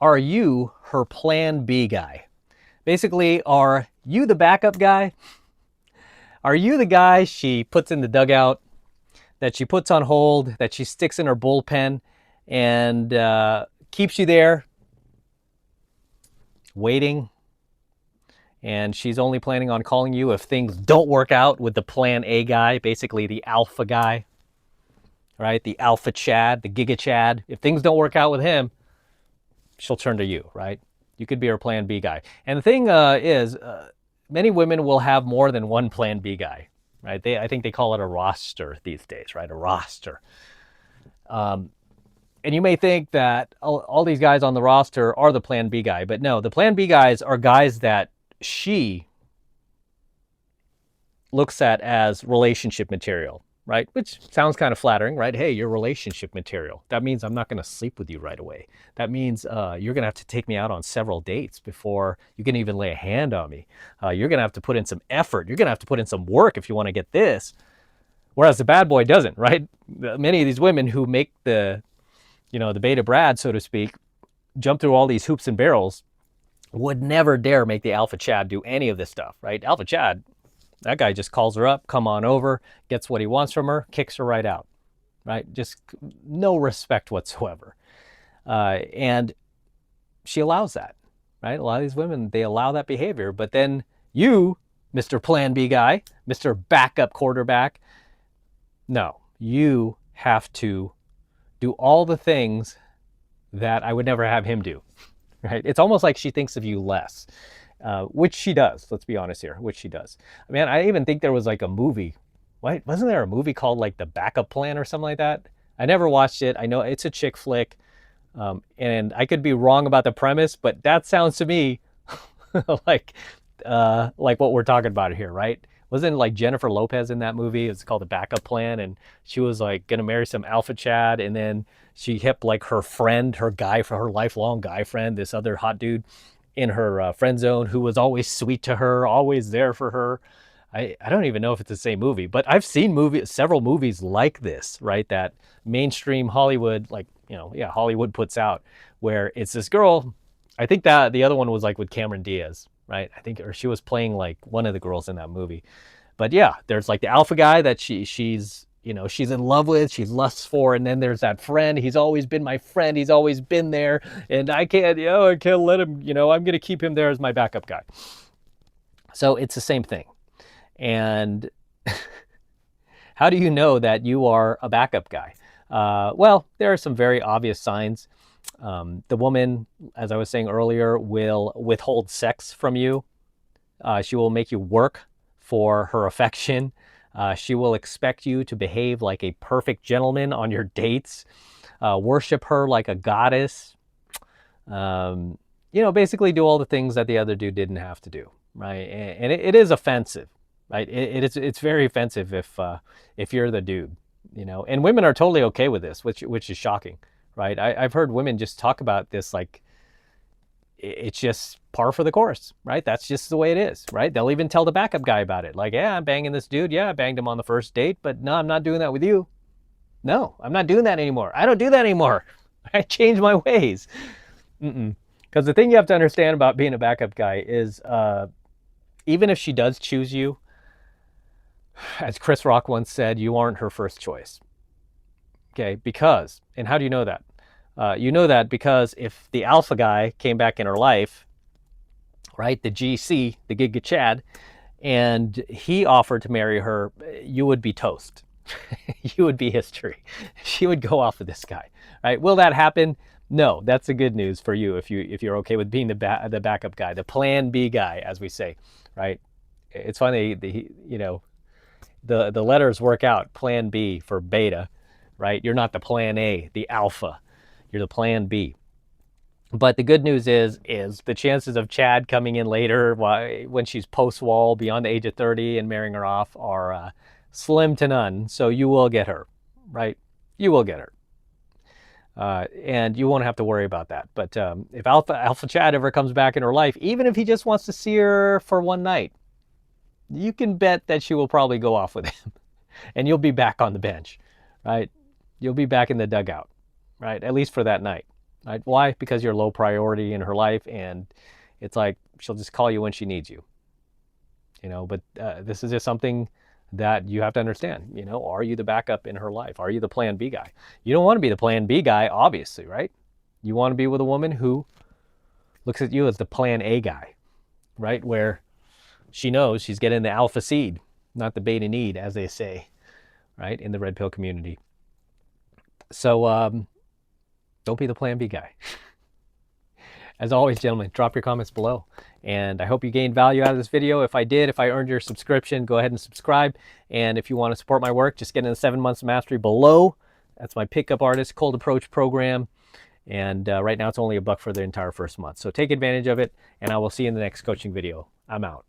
Are you her plan B guy? Basically, are you the backup guy? Are you the guy she puts in the dugout, that she puts on hold, that she sticks in her bullpen, and keeps you there waiting? And she's only planning on calling you if things don't work out with the plan A guy, basically the alpha guy, right? The alpha Chad, the Giga Chad. If things don't work out with him, she'll turn to you, right? You could be her plan B guy. And the thing is, many women will have more than one plan B guy, right? I think they call it a roster these days, right? A roster. And you may think that all these guys on the roster are the plan B guy, but no, the plan B guys are guys that she looks at as relationship material, right? Which sounds kind of flattering, right? Hey, you're relationship material. That means I'm not going to sleep with you right away. That means you're going to have to take me out on several dates before you can even lay a hand on me. You're going to have to put in some effort. You're going to have to put in some work if you want to get this. Whereas the bad boy doesn't, right? Many of these women who make the beta Brad, so to speak, jump through all these hoops and barrels, would never dare make the Alpha Chad do any of this stuff, right? Alpha Chad, that guy just calls her up, come on over, gets what he wants from her, kicks her right out, right? Just no respect whatsoever. And she allows that, right? A lot of these women, they allow that behavior. But then you, Mr. Plan B guy, Mr. Backup quarterback, no, you have to do all the things that I would never have him do, right? It's almost like she thinks of you less, which she does. Let's be honest here, which she does. Man, I even think there was like a movie. What? Wasn't there a movie called like The Backup Plan or something like that? I never watched it. I know it's a chick flick, and I could be wrong about the premise, but that sounds to me like what we're talking about here, right? Wasn't like Jennifer Lopez in that movie? It's called The Backup Plan, and she was like gonna marry some alpha Chad, and then she hit like her friend, her guy, for her lifelong guy friend, this other hot dude in her friend zone who was always sweet to her, always there for her. I don't even know if it's the same movie, but I've seen several movies like this, right? That mainstream Hollywood, Hollywood puts out, where it's this girl. I think that the other one was like with Cameron Diaz, right? I think, or she was playing like one of the girls in that movie. But yeah, there's like the alpha guy that she's in love with, she lusts for, and then there's that friend. He's always been my friend. He's always been there, and I can't let him. I'm gonna keep him there as my backup guy. So it's the same thing. And how do you know that you are a backup guy? Well, there are some very obvious signs. The woman, as I was saying earlier, will withhold sex from you. She will make you work for her affection. She will expect you to behave like a perfect gentleman on your dates, worship her like a goddess. Basically do all the things that the other dude didn't have to do, right? And it is offensive, right? It's very offensive if you're the dude, And women are totally okay with this, which is shocking, right? I've heard women just talk about this like it's just par for the course, right? That's just the way it is, right? They'll even tell the backup guy about it. Like, yeah, I'm banging this dude. Yeah, I banged him on the first date, but no, I'm not doing that with you. No, I'm not doing that anymore. I don't do that anymore. I changed my ways. Because the thing you have to understand about being a backup guy is even if she does choose you, as Chris Rock once said, you aren't her first choice. Okay, because, and how do you know that? You know that because if the alpha guy came back in her life, right, the GC, the Giga Chad, and he offered to marry her, you would be toast. You would be history. She would go off with this guy, right? Will that happen? No, that's the good news for you if you're okay with being the backup guy, the plan B guy, as we say, right? It's funny, the letters work out. Plan B for beta, right? You're not the plan A, the alpha. You're the plan B. But the good news is the chances of Chad coming in later when she's post-wall beyond the age of 30 and marrying her off are slim to none. So you will get her, right? You will get her. And you won't have to worry about that. But if Alpha Chad ever comes back in her life, even if he just wants to see her for one night, you can bet that she will probably go off with him. And you'll be back on the bench, right? You'll be back in the dugout, right? At least for that night. Right? Why? Because you're low priority in her life, and it's like she'll just call you when she needs you. But this is just something that you have to understand. Are you the backup in her life? Are you the plan B guy? You don't want to be the plan B guy, obviously, right? You want to be with a woman who looks at you as the plan A guy, right? Where she knows she's getting the alpha seed, not the beta need, as they say, right? In the red pill community. So don't be the plan B guy. As always, gentlemen, drop your comments below. And I hope you gained value out of this video. If I did, if I earned your subscription, go ahead and subscribe. And if you want to support my work, just get in the 7 months of mastery below. That's my pickup artist cold approach program. And right now it's only $1 for the entire first month. So take advantage of it, and I will see you in the next coaching video. I'm out.